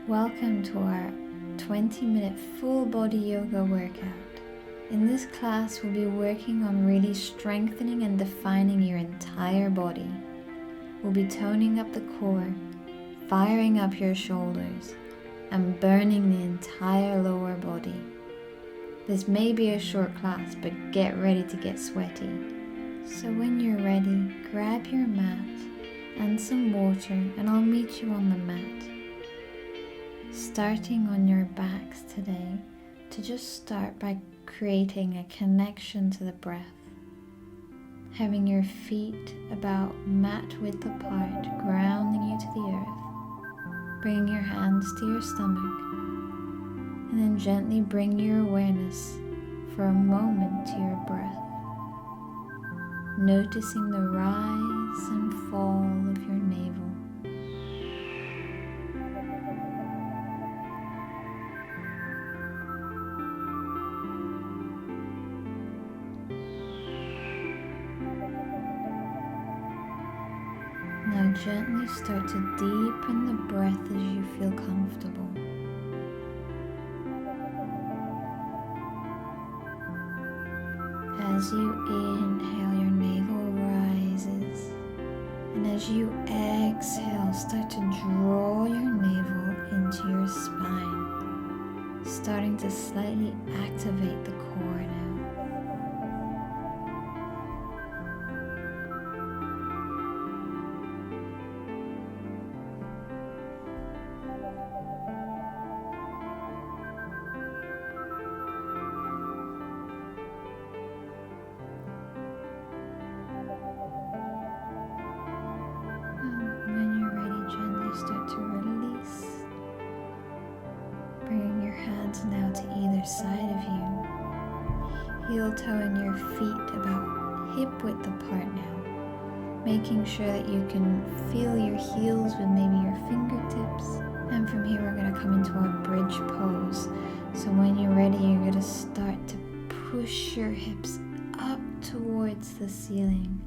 Welcome to our 20-minute full body yoga workout. In this class, we'll be working on really strengthening and defining your entire body. We'll be toning up the core, firing up your shoulders, and burning the entire lower body. This may be a short class, but get ready to get sweaty. So when you're ready, grab your mat and some water, and I'll meet you on the mat. Starting on your backs today, to just start by creating a connection to the breath. Having your feet about mat width apart, grounding you to the earth. Bringing your hands to your stomach. And then gently bring your awareness for a moment to your breath. Noticing the rise and fall of your navel. Now gently start to deepen the breath as you feel comfortable. As you inhale, your navel rises, and as you exhale, start to draw your navel into your spine, starting to slightly activate the core now. Start to release, bringing your hands now to either side of you, heel toe and your feet about hip width apart now, making sure that you can feel your heels with maybe your fingertips. And from here we're going to come into our bridge pose. So when you're ready, you're going to start to push your hips up towards the ceiling,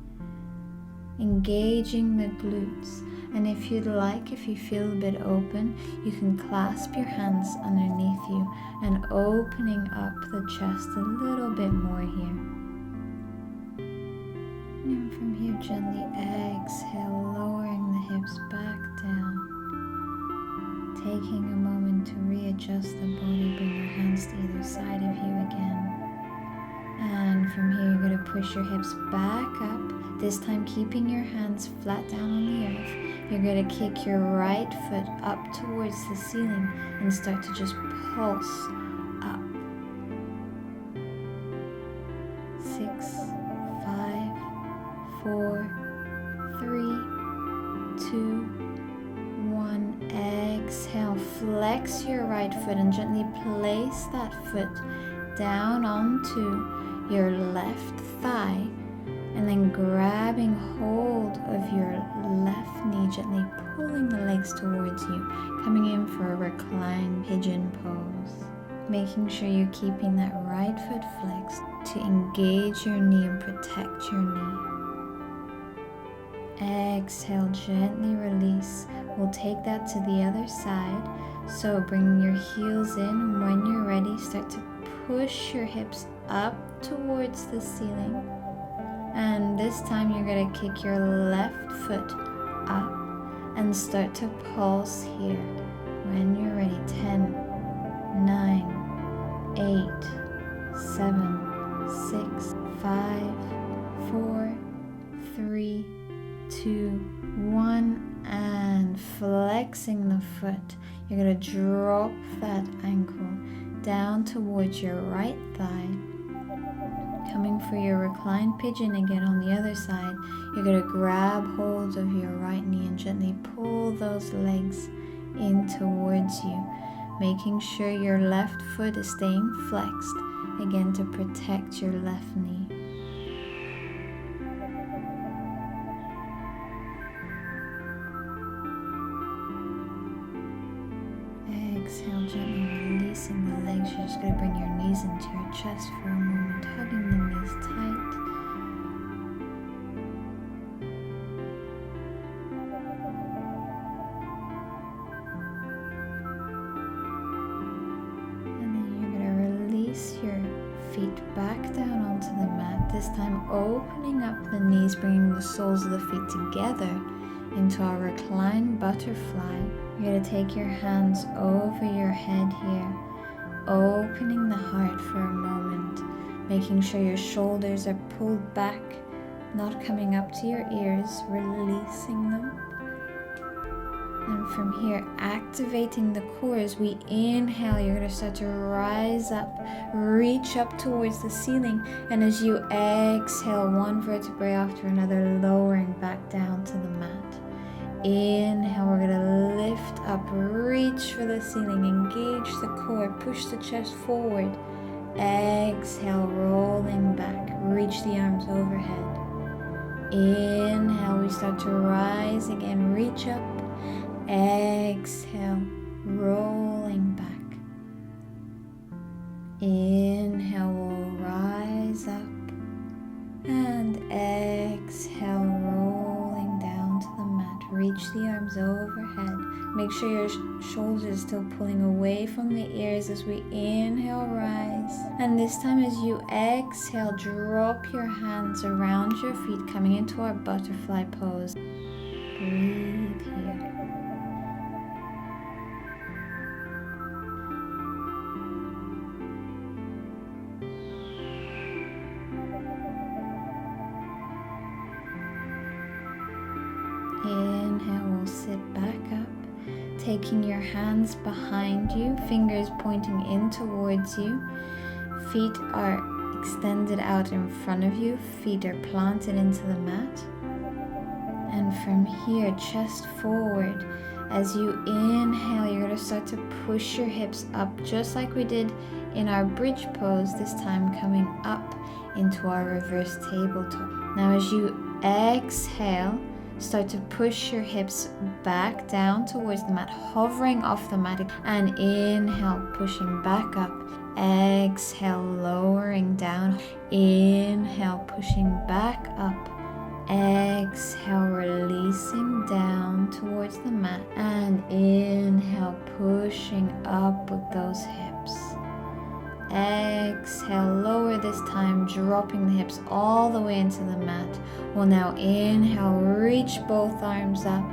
engaging the glutes. And if you'd like, if you feel a bit open, you can clasp your hands underneath you and opening up the chest a little bit more here. And from here, gently exhale, lowering the hips back down. Taking a moment to readjust the body, bring your hands to either side of you again. And from here, you're going to push your hips back up, this time keeping your hands flat down on the earth. You're going to kick your right foot up towards the ceiling and start to just pulse up. 6, 5, 4, 3, 2, 1. Exhale, flex your right foot and gently place that foot down onto your left thigh. And then grabbing hold of your left knee, gently pulling the legs towards you, coming in for a reclined pigeon pose. Making sure you're keeping that right foot flexed to engage your knee and protect your knee. Exhale, gently release. We'll take that to the other side. So bring your heels in, and when you're ready, start to push your hips up towards the ceiling. And this time you're going to kick your left foot up and start to pulse here. When you're ready, 10, 9, 8, 7, 6, 5, 4, 3, 2, 1. And flexing the foot, you're going to drop that ankle down towards your right thigh. Coming for your reclined pigeon again on the other side, you're going to grab hold of your right knee and gently pull those legs in towards you, making sure your left foot is staying flexed, again to protect your left knee. Exhale, gently releasing the legs. You're just going to bring your knees into your chest for a moment, hugging the knees tight. This time opening up the knees, bringing the soles of the feet together into our reclined butterfly. You're going to take your hands over your head here, opening the heart for a moment, making sure your shoulders are pulled back, not coming up to your ears, releasing them. And from here, activating the core. As we inhale, you're going to start to rise up, reach up towards the ceiling. And as you exhale, one vertebrae after another, lowering back down to the mat. Inhale, we're going to lift up, reach for the ceiling, engage the core, push the chest forward. Exhale, rolling back, reach the arms overhead. Inhale, we start to rise again, reach up. Exhale, rolling back. Inhale, we'll rise up. And exhale, rolling down to the mat. Reach the arms overhead. Make sure your shoulders are still pulling away from the ears as we inhale, rise. And this time as you exhale, drop your hands around your feet, coming into our butterfly pose. Breathe here. Inhale, we'll sit back up, taking your hands behind you, fingers pointing in towards you. Feet are extended out in front of you, feet are planted into the mat. And from here, chest forward. As you inhale, you're going to start to push your hips up, just like we did in our bridge pose, this time coming up into our reverse tabletop. Now as you exhale, start to push your hips back down towards the mat, hovering off the mat. And inhale, pushing back up. Exhale, lowering down. Inhale, pushing back up. Exhale, releasing down towards the mat. And inhale, pushing up with those hips. Exhale, lower this time, dropping the hips all the way into the mat. We'll now inhale, reach both arms up,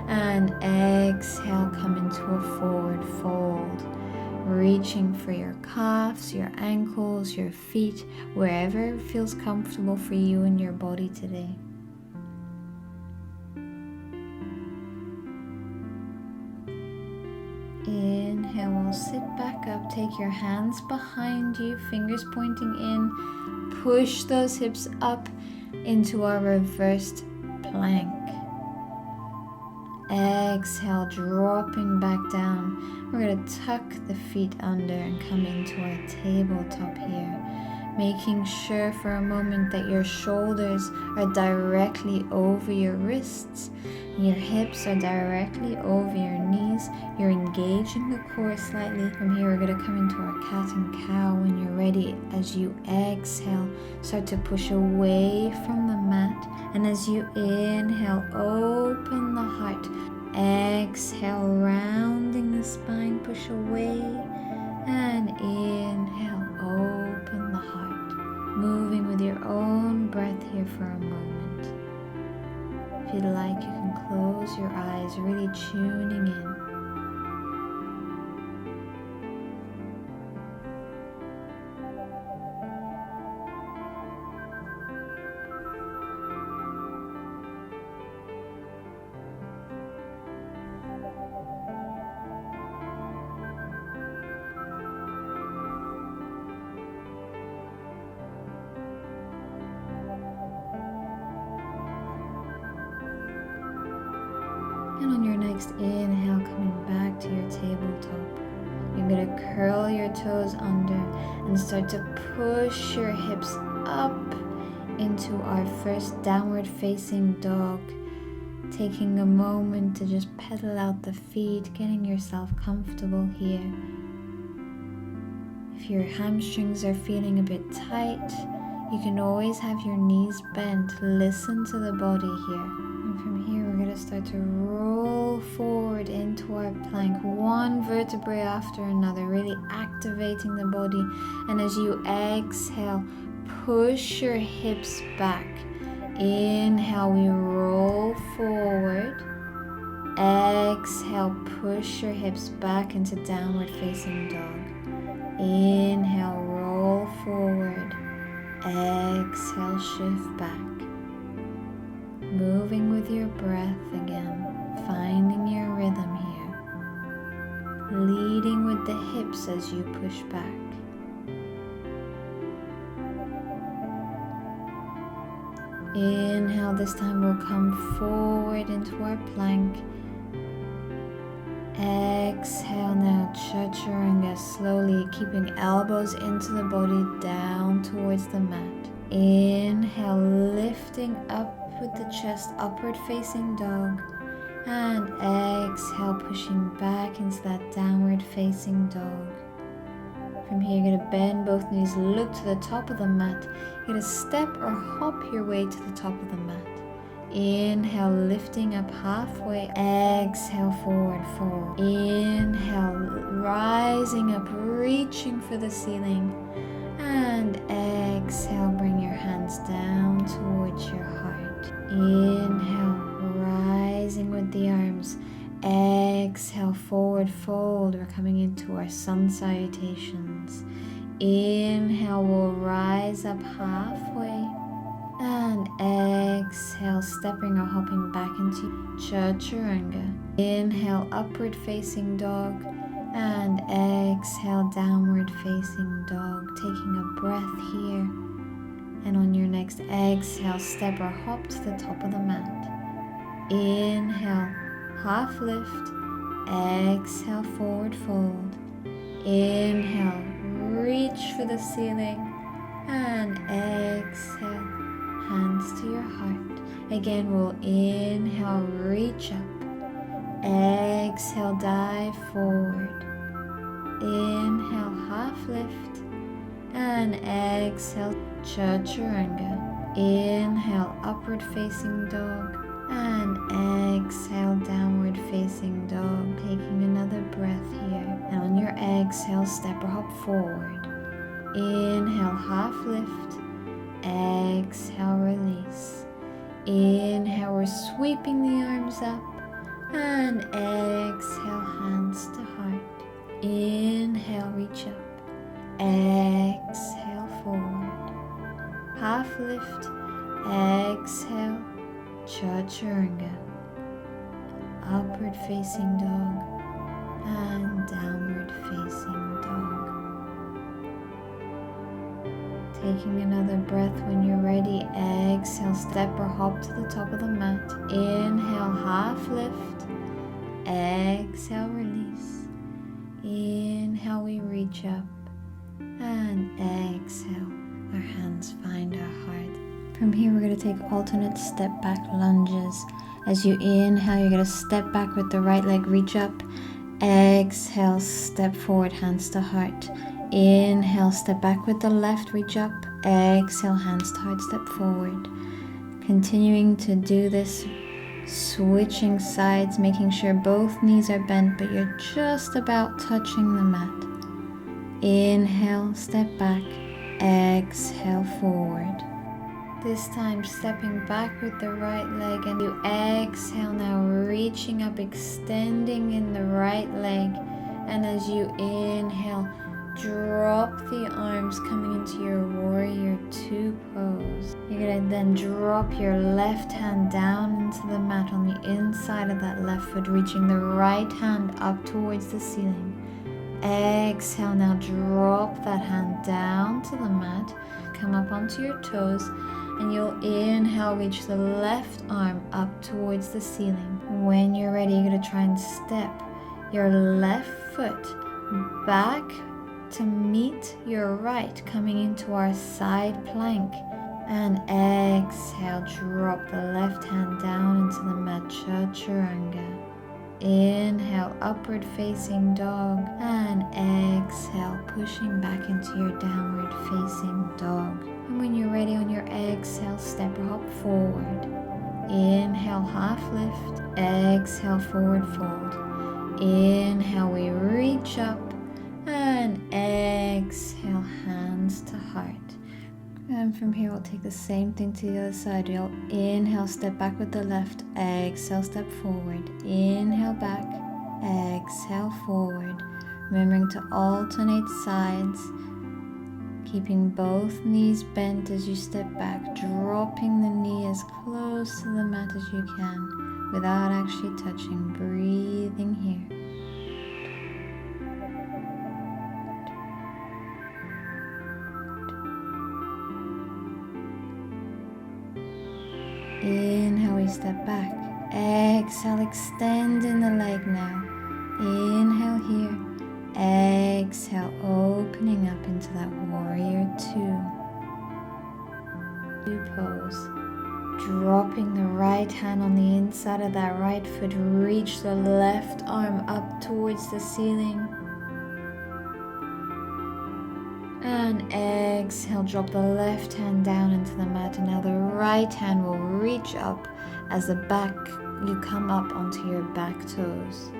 and exhale, come into a forward fold. Reaching for your calves, your ankles, your feet, wherever feels comfortable for you and your body today. Inhale, we'll sit back up, take your hands behind you, fingers pointing in, push those hips up into our reversed plank. Exhale, dropping back down. We're going to tuck the feet under and come into our tabletop here, making sure for a moment that your shoulders are directly over your wrists. Your hips are directly over your knees. You're engaging the core slightly. From here, we're going to come into our cat and cow. When you're ready, as you exhale, start to push away from the mat. And as you inhale, open the heart. Exhale, rounding the spine, push away. And inhale, open the heart. Moving with your own breath here for a moment. If you'd like, you can close your eyes, really tuning in. And on your next inhale, coming back to your tabletop, you're going to curl your toes under and start to push your hips up into our first downward facing dog. Taking a moment to just pedal out the feet, getting yourself comfortable here. If your hamstrings are feeling a bit tight, you can always have your knees bent. Listen to the body here. And from here, we're going to start to roll forward into our plank, one vertebrae after another, really activating the body. And as you exhale, push your hips back. Inhale, we roll forward. Exhale, push your hips back into downward facing dog. Inhale, roll forward. Exhale, shift back. Moving with your breath again, finding your rhythm here. Leading with the hips as you push back. Inhale, this time we'll come forward into our plank. Exhale now, chaturanga, slowly keeping elbows into the body, down towards the mat. Inhale, lifting up with the chest, upward facing dog. And exhale, pushing back into that downward facing dog. From here, you're going to bend both knees, look to the top of the mat. You're going to step or hop your way to the top of the mat. Inhale, lifting up halfway. Exhale, forward fold. Inhale, rising up, reaching for the ceiling. And exhale, bring your hands down towards your heart. Inhale, rising with the arms. Exhale, forward fold. We're coming into our sun salutations. Inhale, we'll rise up halfway. And exhale, stepping or hopping back into chaturanga. Inhale, upward facing dog. And exhale, downward facing dog. Taking a breath here. And on your next exhale, step or hop to the top of the mat. Inhale, half lift. Exhale, forward fold. Inhale, reach for the ceiling. And exhale, hands to your heart. Again, we'll inhale, reach up. Exhale, dive forward. Inhale, half lift. And exhale, chaturanga. Inhale, upward facing dog. And exhale, downward facing dog. Taking another breath here. And on your exhale, step or hop forward. Inhale, half lift. Exhale, release. Inhale, we're sweeping the arms up. And exhale, hands to heart. Inhale, reach up. Exhale, forward. Half lift. Exhale, chaturanga. Upward facing dog. And downward facing dog. Taking another breath when you're ready. Exhale, step or hop to the top of the mat. Inhale, half lift. Exhale, release. Inhale, we reach up. And exhale, our hands find our heart. From here, we're going to take alternate step back lunges. As you inhale, you're going to step back with the right leg, reach up. Exhale, step forward, hands to heart. Inhale, step back with the left, reach up. Exhale, hands to heart, step forward. Continuing to do this, switching sides, making sure both knees are bent, but you're just about touching the mat. Inhale, step back. Exhale, forward. This time, stepping back with the right leg, and you exhale now, reaching up, extending in the right leg. And as you inhale, drop the arms, coming into your warrior two pose. You're going to then drop your left hand down into the mat on the inside of that left foot, reaching the right hand up towards the ceiling. Exhale, now drop that hand down to the mat, come up onto your toes, and you'll inhale, reach the left arm up towards the ceiling. When you're ready, you're going to try and step your left foot back to meet your right, coming into our side plank. And exhale, drop the left hand down into the mat, chaturanga. Inhale, upward facing dog. And exhale, pushing back into your downward facing dog. And when you're ready, on your exhale, step or hop forward. Inhale, half lift. Exhale, forward fold. Inhale, we reach up. And exhale, hands to heart. And And from here, we'll take the same thing to the other side. We'll inhale, step back with the left. Exhale, step forward. Inhale back. Exhale forward. Remembering to alternate sides. Keeping both knees bent as you step back. Dropping the knee as close to the mat as you can without actually touching. Breathing here. Inhale, we step back. Exhale, extending the leg now. Inhale here. Exhale, opening up into that warrior two pose. Dropping the right hand on the inside of that right foot. Reach the left arm up towards the ceiling. And exhale, drop the left hand down into the mat. And now the right hand will reach up as the back, you come up onto your back toes.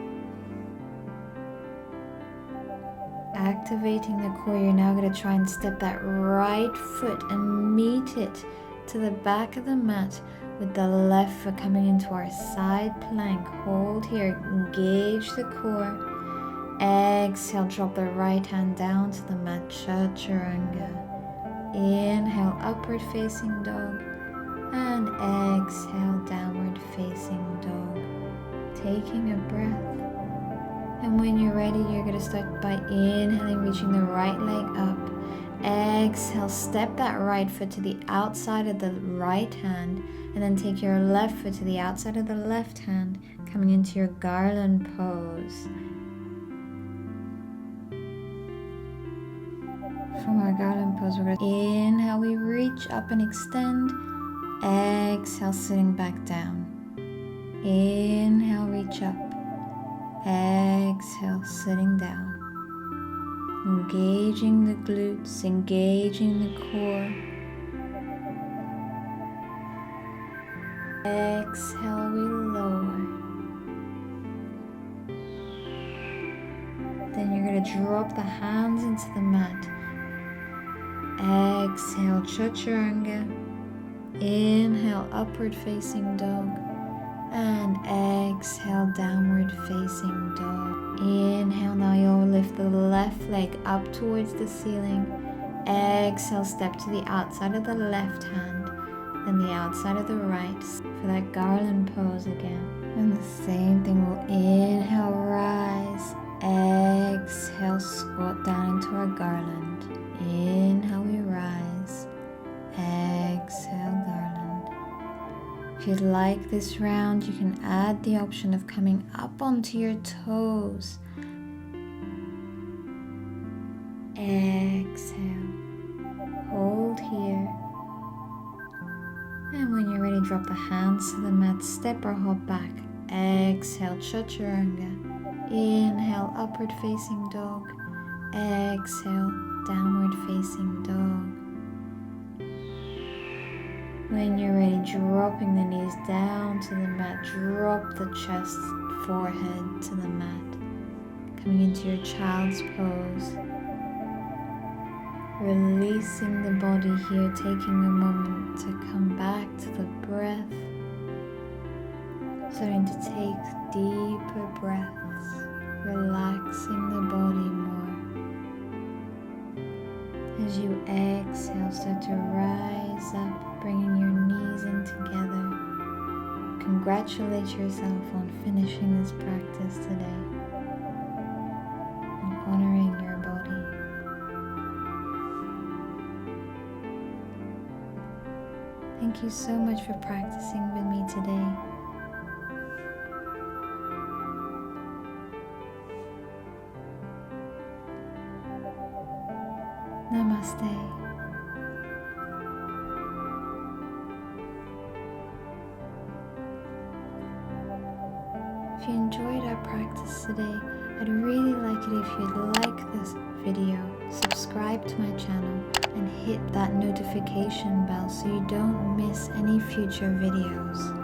Activating the core, you're now going to try and step that right foot and meet it to the back of the mat with the left foot coming into our side plank. Hold here, engage the core. Exhale, drop the right hand down to the mat, Chaturanga. Inhale, upward facing dog. And exhale, downward facing dog. Taking a breath. And when you're ready, you're going to start by inhaling, reaching the right leg up. Exhale, step that right foot to the outside of the right hand. And then take your left foot to the outside of the left hand, coming into your garland pose. From our garland pose, we're going to inhale, we reach up and extend. Exhale, sitting back down. Inhale, reach up. Exhale, sitting down. Engaging the glutes, engaging the core. Exhale, we lower. Then you're going to drop the hands into the mat. Exhale, Chaturanga. Inhale, upward facing dog. And exhale, downward facing dog. Inhale, now you'll lift the left leg up towards the ceiling. Exhale, step to the outside of the left hand, then the outside of the right for that garland pose again. And the same thing, we'll inhale, rise. Exhale, squat down into our garland. Inhale, we rise. Exhale, garland. If you'd like this round, you can add the option of coming up onto your toes. Exhale. Hold here. And when you're ready, drop the hands to the mat, step or hop back. Exhale, Chaturanga. Inhale, upward facing dog. Exhale, downward facing dog. When you're ready, dropping the knees down to the mat, drop the chest, forehead to the mat. Coming into your child's pose. Releasing the body here, taking a moment to come back to the breath. Starting to take deeper breaths, relaxing the body more. As you exhale, start to rise up, bringing your knees in together. Congratulate yourself on finishing this practice today and honoring your body. Thank you so much for practicing with me today. Namaste. If you enjoyed our practice today, I'd really like it if you'd like this video, subscribe to my channel, and hit that notification bell so you don't miss any future videos.